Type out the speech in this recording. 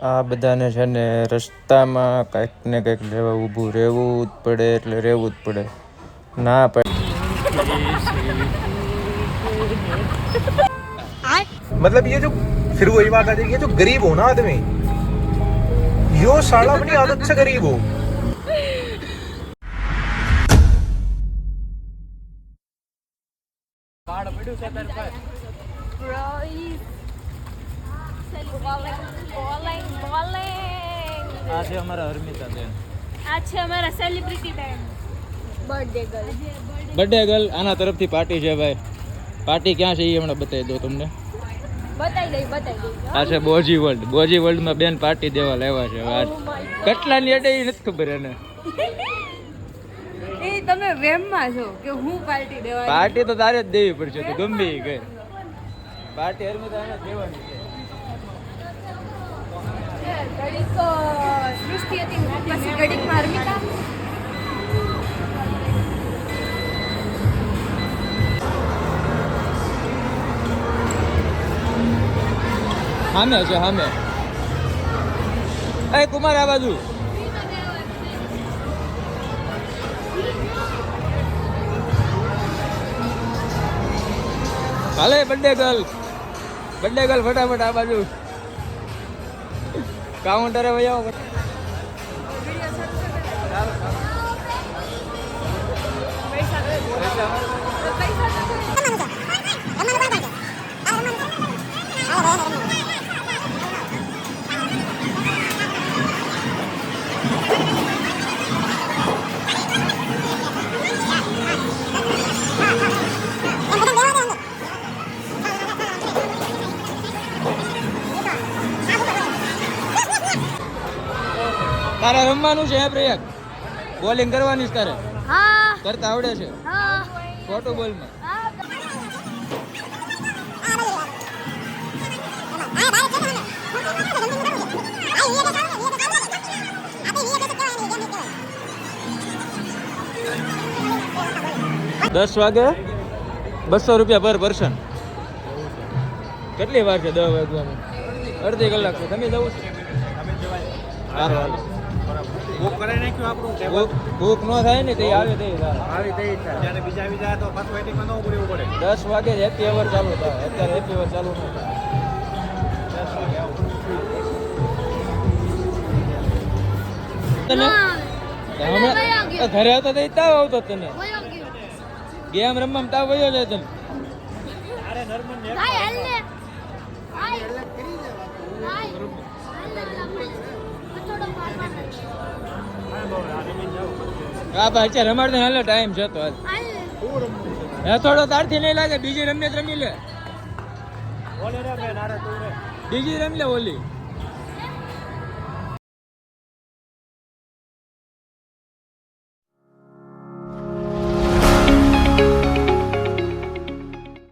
આ બધાને છે ને રસ્તામાં કંઈક ને કંઈક લેવા ઊભું રહેવું જ પડે એટલે રહેવું જ પડે ના પડે। मतलब ये जो फिर वही बात आ जाएगी, ये जो गरीब हो ना आदमी, यो साला अपनी आदत से गरीब हो। આ છે અમારા હર્મિતા બેન, આ છે અમારા સેલિબ્રિટી બેન, બર્થડે ગર્લ। બર્થડે ગર્લ આના તરફથી પાર્ટી છે ભાઈ। પાર્ટી ક્યાં છે એ હમણાં બતાવી દો તમને। બતાવી દઈ। આ છે બોજી વર્લ્ડ। બોજી વર્લ્ડમાં બેન પાર્ટી દેવા લાવ્યા છે। આજ કેટલાની અડે એ નથી ખબર એને। એ તમે વેમમાં છો કે હું પાર્ટી દેવા? પાર્ટી તો તારે જ દેવી પડશે, તો ગમે એ ગઈ પાર્ટી હર્મિતા એને દેવાની છે। ઘડીક સૃષ્ટિ હતી, પછી ઘડીકમાં હર્મિતા। સામે છે સામે। એ કુમાર આ બાજુ હાલે। બર્થડે ગર્લ ફટાફટ આ બાજુ કાઉન્ટરે વહી આવો। તારે રમવાનું છે પ્રયાગ? બોલિંગ કરવાની છે તારે? હા કરતા આવડે છે? હા ફોટો બોલમાં ₹10 200 પર પર્સન। કેટલી વાર છે? 10 વાગવામાં અડધી કલાક છે। તમે જવું છે? ભૂખ ન થાય ને તે આવે તે 10 વાગે હેપી અવર ચાલુ થાય। અત્યારે હેપી અવર ચાલુ ન થાય। ઘરે હતો તો તાવ આવતો તને? ગેમ રમવા તાવ વયો જાય તને? હા ભાઈ છે રમાડ દે હાલો, ટાઈમ છે તો થોડો તારથી નહીં લાગે। બીજી રમી લે, બીજી રમી લે ઓલી।